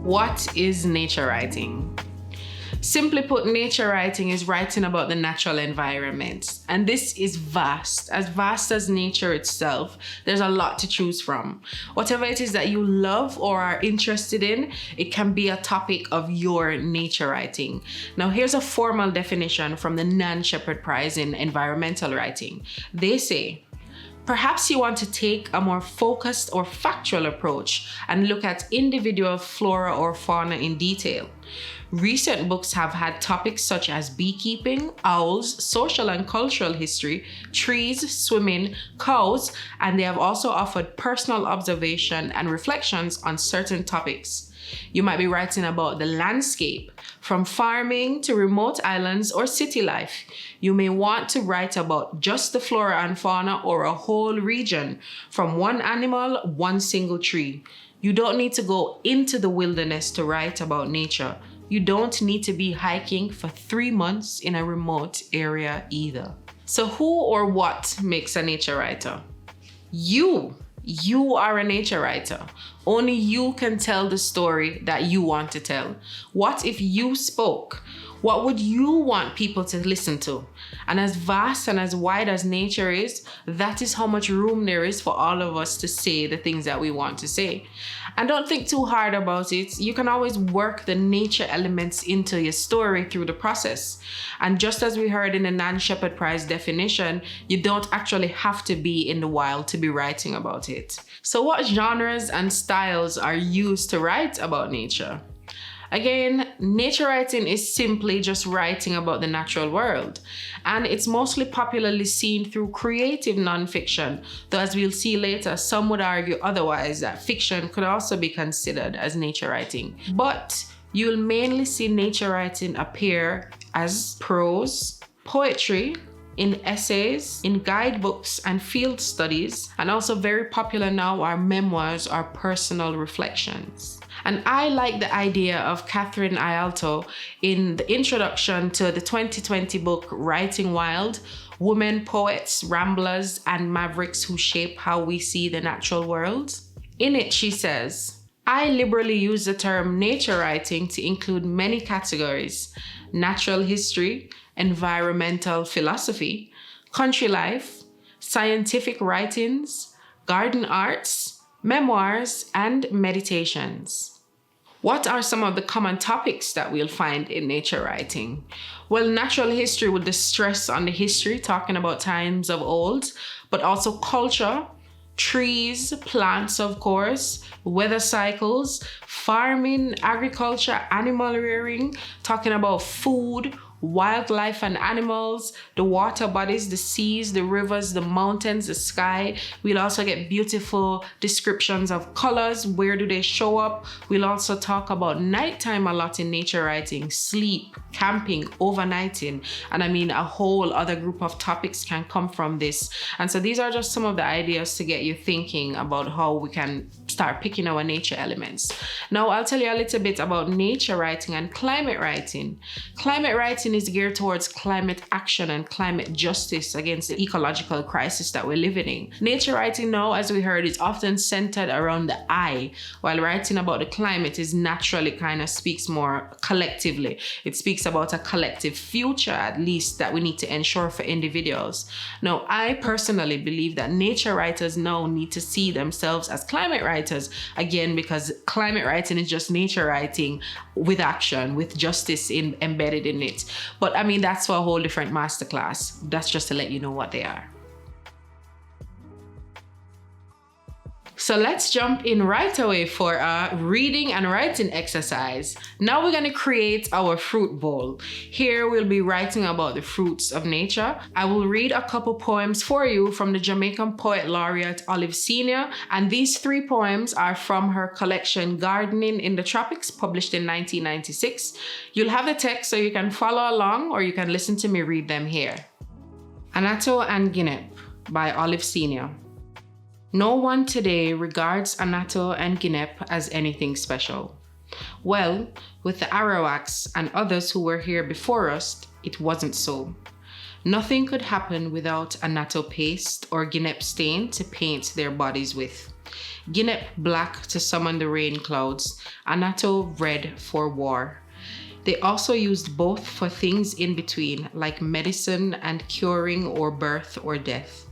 What is nature writing? Simply put, nature writing is writing about the natural environment. And this is vast as nature itself. There's a lot to choose from. Whatever it is that you love or are interested in, it can be a topic of your nature writing. Now, here's a formal definition from the Nan Shepherd Prize in Environmental Writing. They say, perhaps you want to take a more focused or factual approach and look at individual flora or fauna in detail. Recent books have had topics such as beekeeping, owls, social and cultural history, trees, swimming, cows, and they have also offered personal observation and reflections on certain topics. You might be writing about the landscape, from farming to remote islands or city life. You may want to write about just the flora and fauna or a whole region, from one animal, one single tree. You don't need to go into the wilderness to write about nature. You don't need to be hiking for 3 months in a remote area either. So who or what makes a nature writer? You are a nature writer. Only you can tell the story that you want to tell. What if you spoke? What would you want people to listen to? And as vast and as wide as nature is, that is how much room there is for all of us to say the things that we want to say. And don't think too hard about it. You can always work the nature elements into your story through the process. And just as we heard in the Nan Shepherd Prize definition, you don't actually have to be in the wild to be writing about it. So what genres and styles are used to write about nature? Again, nature writing is simply just writing about the natural world, and it's mostly popularly seen through creative nonfiction, though as we'll see later, some would argue otherwise, that fiction could also be considered as nature writing. But you'll mainly see nature writing appear as prose, poetry, in essays, in guidebooks and field studies, and also very popular now are memoirs or personal reflections. And I like the idea of Catherine Ayalto in the introduction to the 2020 book, Writing Wild: Women, Poets, Ramblers, and Mavericks Who Shape How We See the Natural World. In it, she says, I liberally use the term nature writing to include many categories: natural history, environmental philosophy, country life, scientific writings, garden arts, memoirs, and meditations. What are some of the common topics that we'll find in nature writing? Well, natural history with the stress on the history, talking about times of old, but also culture, trees, plants, of course, weather cycles, farming, agriculture, animal rearing, talking about food, wildlife and animals, the water bodies, the seas, the rivers, the mountains, the sky. We'll also get beautiful descriptions of colors. Where do they show up? We'll also talk about nighttime a lot in nature writing, sleep, camping, overnighting. And I mean, a whole other group of topics can come from this. And so these are just some of the ideas to get you thinking about how we can start picking our nature elements. Now, I'll tell you a little bit about nature writing and climate writing. Climate writing is geared towards climate action and climate justice against the ecological crisis that we're living in. Nature writing now, as we heard, is often centered around the I, while writing about the climate is naturally kind of speaks more collectively. It speaks about a collective future, at least, that we need to ensure for individuals. Now, I personally believe that nature writers now need to see themselves as climate writers, again, because climate writing is just nature writing with action, with justice embedded in it. But I mean, that's for a whole different masterclass. That's just to let you know what they are. So let's jump in right away for a reading and writing exercise. Now we're going to create our fruit bowl. Here we'll be writing about the fruits of nature. I will read a couple poems for you from the Jamaican poet laureate Olive Senior, and these 3 poems are from her collection Gardening in the Tropics, published in 1996. You'll have the text so you can follow along, or you can listen to me read them here. Anato and Guinep by Olive Senior. No one today regards Anato and Guinep as anything special. Well, with the Arawaks and others who were here before us, it wasn't so. Nothing could happen without Anato paste or Guinep stain to paint their bodies with. Ginep black to summon the rain clouds, Anato red for war. They also used both for things in between, like medicine and curing or birth or death.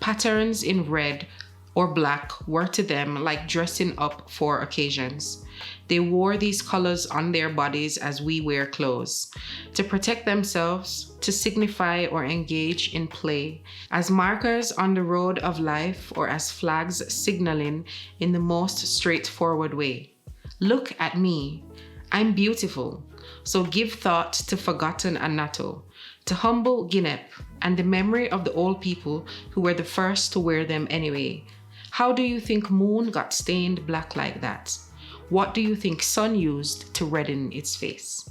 Patterns in red or black were to them like dressing up for occasions. They wore these colors on their bodies as we wear clothes, to protect themselves, to signify or engage in play, as markers on the road of life or as flags signaling in the most straightforward way. Look at me. I'm beautiful. So give thought to forgotten Anato, to humble Ginep, and the memory of the old people who were the first to wear them anyway. How do you think moon got stained black like that? What do you think sun used to redden its face?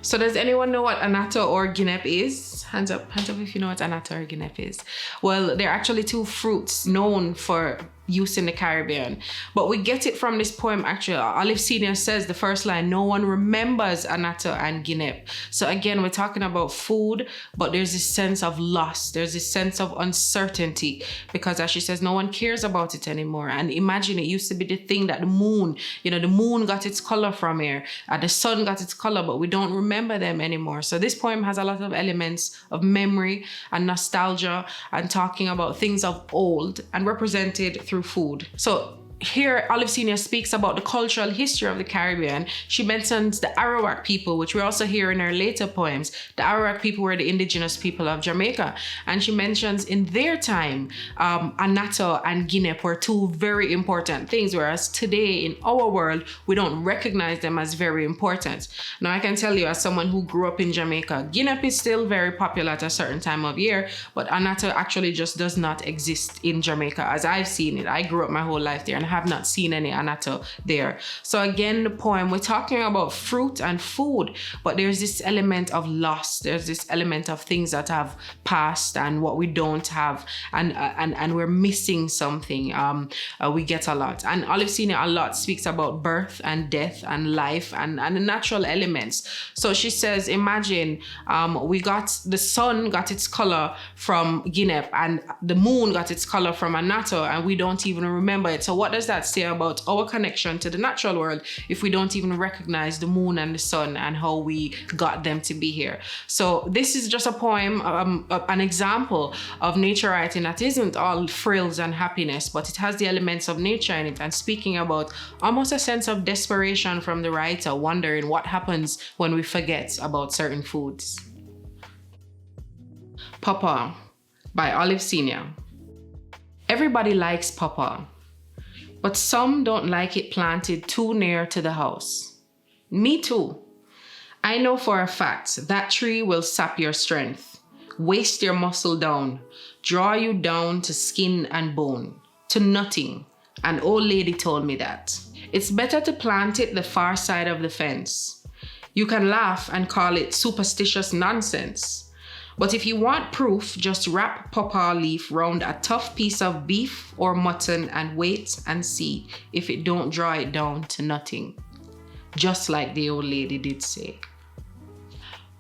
So does anyone know what Anato or Ginep is? Hands up if you know what Anato or Ginep is. Well, they're actually two fruits known for use in the Caribbean. But we get it from this poem actually. Olive Senior says the first line, no one remembers Anato and Ginep. So again, we're talking about food, but there's this sense of loss. There's this sense of uncertainty because as she says, no one cares about it anymore. And imagine it used to be the thing that the moon got its color from here and the sun got its color, but we don't remember them anymore. So this poem has a lot of elements of memory and nostalgia and talking about things of old and represented through food. So here, Olive Senior speaks about the cultural history of the Caribbean. She mentions the Arawak people, which we also hear in her later poems. The Arawak people were the indigenous people of Jamaica. And she mentions in their time, Anato and Ginep were two very important things, whereas today in our world, we don't recognize them as very important. Now, I can tell you as someone who grew up in Jamaica, Ginep is still very popular at a certain time of year, but Anato actually just does not exist in Jamaica as I've seen it. I grew up my whole life there and have not seen any Anato there. So again, the poem, we're talking about fruit and food, but there's this element of loss. There's this element of things that have passed and what we don't have, and we're missing something. We get a lot. And Olive Senior a lot speaks about birth and death and life and the natural elements. So she says, imagine the sun got its color from Ginep and the moon got its color from Anato, and we don't even remember it. So what does that say about our connection to the natural world if we don't even recognize the moon and the sun and how we got them to be here? So this is just a poem, an example of nature writing that isn't all frills and happiness, but it has the elements of nature in it and speaking about almost a sense of desperation from the writer, wondering what happens when we forget about certain foods. Pawpaw by Olive Senior. Everybody likes pawpaw, but some don't like it planted too near to the house. Me too. I know for a fact that tree will sap your strength, waste your muscle down, draw you down to skin and bone, to nothing. An old lady told me that. It's better to plant it the far side of the fence. You can laugh and call it superstitious nonsense. But if you want proof, just wrap pawpaw leaf round a tough piece of beef or mutton and wait and see if it don't draw it down to nothing. Just like the old lady did say.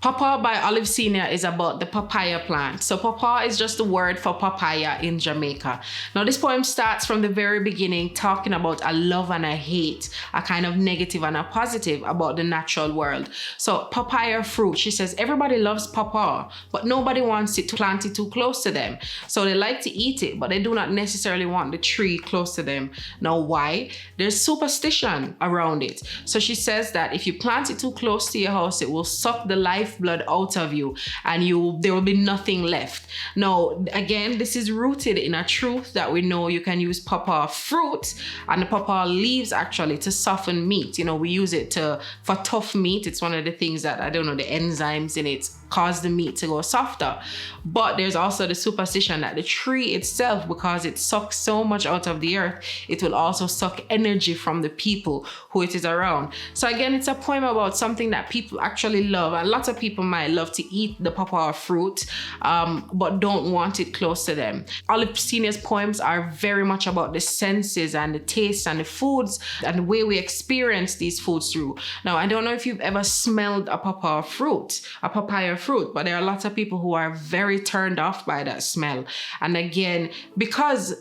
Pawpaw by Olive Senior is about the papaya plant. So pawpaw is just the word for papaya in Jamaica. Now this poem starts from the very beginning talking about a love and a hate, a kind of negative and a positive about the natural world. So papaya fruit, she says everybody loves pawpaw, but nobody wants it to plant it too close to them. So they like to eat it, but they do not necessarily want the tree close to them. Now why? There's superstition around it. So she says that if you plant it too close to your house, it will suck the life blood out of you and there will be nothing left. Now, again, this is rooted in a truth that we know you can use pawpaw fruit and the pawpaw leaves actually to soften meat. We use it for tough meat. It's one of the things that, the enzymes in it cause the meat to go softer. But there's also the superstition that the tree itself, because it sucks so much out of the earth, it will also suck energy from the people who it is around. So again, it's a poem about something that people actually love, and lots of people might love to eat the pawpaw fruit, but don't want it close to them. Olive Senior's poems are very much about the senses and the tastes and the foods and the way we experience these foods through. Now, I don't know if you've ever smelled a papaya fruit, but there are lots of people who are very turned off by that smell. And again, because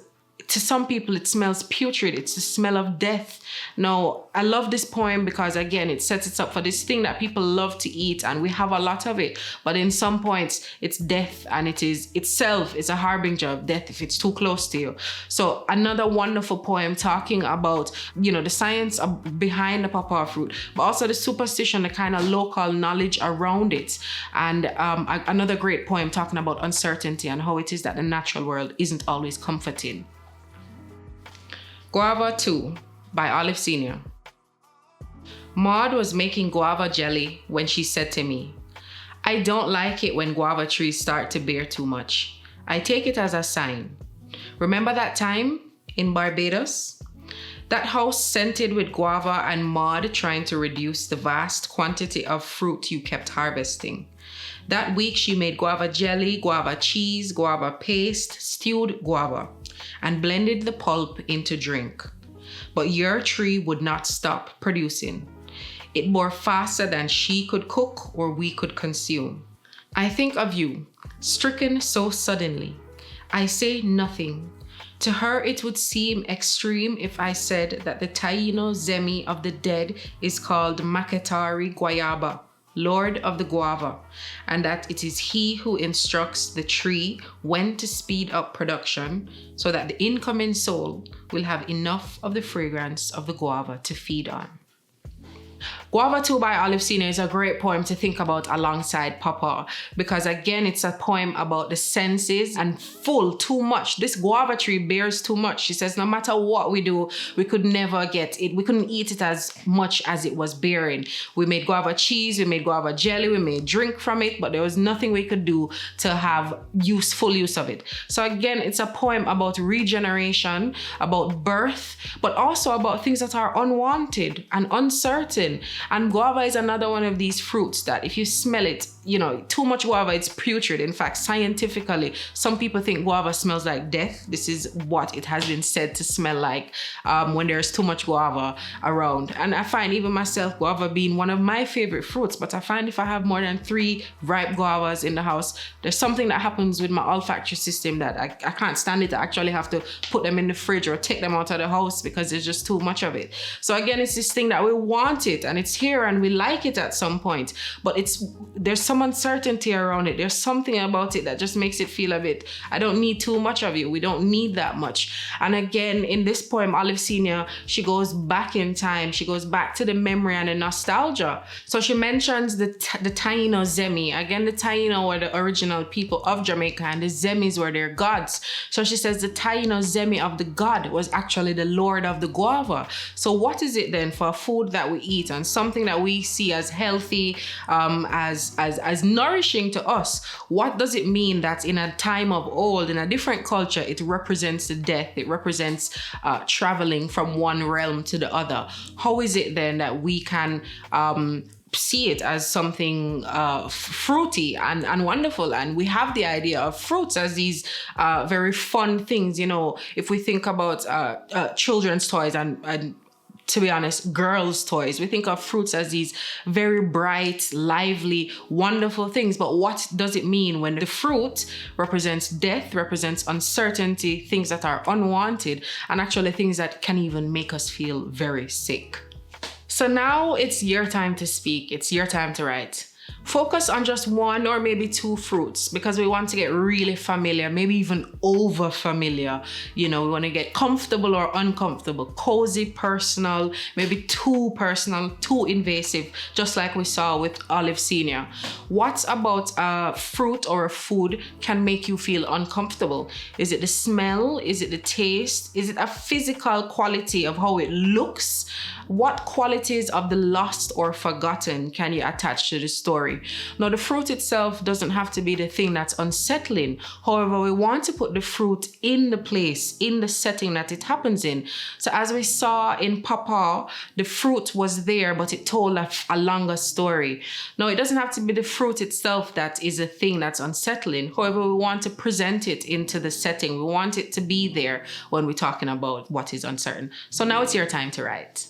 to some people, it smells putrid. It's the smell of death. Now, I love this poem because, again, it sets it up for this thing that people love to eat, and we have a lot of it. But in some points, it's death, and it is itself is a harbinger of death if it's too close to you. So another wonderful poem talking about, the science behind the pawpaw fruit, but also the superstition, the kind of local knowledge around it. And another great poem talking about uncertainty and how it is that the natural world isn't always comforting. Guava 2 by Olive Sr. Maud was making guava jelly when she said to me, "I don't like it when guava trees start to bear too much. I take it as a sign. Remember that time in Barbados? That house scented with guava and Maud trying to reduce the vast quantity of fruit you kept harvesting. That week she made guava jelly, guava cheese, guava paste, stewed guava, and blended the pulp into drink. But your tree would not stop producing. It bore faster than she could cook or we could consume. I think of you, stricken so suddenly. I say nothing. To her it would seem extreme if I said that the Taino Zemi of the dead is called Maketari Guayaba, Lord of the Guava, and that it is he who instructs the tree when to speed up production so that the incoming soul will have enough of the fragrance of the guava to feed on." Guava 2 by Olive Sr. is a great poem to think about alongside Pawpaw, because again, it's a poem about the senses and full, too much. This guava tree bears too much. She says no matter what we do, we could never get it. We couldn't eat it as much as it was bearing. We made guava cheese, we made guava jelly, we made drink from it, but there was nothing we could do to have full use of it. So again, it's a poem about regeneration, about birth, but also about things that are unwanted and uncertain. And guava is another one of these fruits that if you smell it, too much guava, it's putrid. In fact, scientifically, some people think guava smells like death. This is what it has been said to smell like when there's too much guava around. And I find even myself, guava being one of my favorite fruits, but I find if I have more than 3 ripe guavas in the house, there's something that happens with my olfactory system that I can't stand it. I actually have to put them in the fridge or take them out of the house because there's just too much of it. So again, it's this thing that we want it and it's here and we like it at some point, but there's some uncertainty around it. There's something about it that just makes it feel a bit, I don't need too much of you. We don't need that much. And again, in this poem, Olive Sr., she goes back in time. She goes back to the memory and the nostalgia. So she mentions the Taino Zemi. Again, the Taino were the original people of Jamaica and the Zemis were their gods. So she says the Taino Zemi of the god was actually the Lord of the Guava. So what is it then for food that we eat and something that we see as healthy, as nourishing to us? What does it mean that in a time of old, in a different culture, it represents the death, it represents traveling from one realm to the other? How is it then that we can see it as something fruity and wonderful? And we have the idea of fruits as these very fun things. If we think about children's toys and to be honest, girls' toys, we think of fruits as these very bright, lively, wonderful things. But what does it mean when the fruit represents death, represents uncertainty, things that are unwanted, and actually things that can even make us feel very sick? So now it's your time to speak. It's your time to write. Focus on just 1 or maybe 2 fruits because we want to get really familiar, maybe even over familiar. We want to get comfortable or uncomfortable, cozy, personal, maybe too personal, too invasive, just like we saw with Olive Sr. What about a fruit or a food can make you feel uncomfortable? Is it the smell? Is it the taste? Is it a physical quality of how it looks? What qualities of the lost or forgotten can you attach to the story? Now, the fruit itself doesn't have to be the thing that's unsettling. However, we want to put the fruit in the place, in the setting that it happens in. So as we saw in Pawpaw, the fruit was there, but it told a longer story. Now, it doesn't have to be the fruit itself that is a thing that's unsettling. However, we want to present it into the setting. We want it to be there when we're talking about what is uncertain. So now it's your time to write.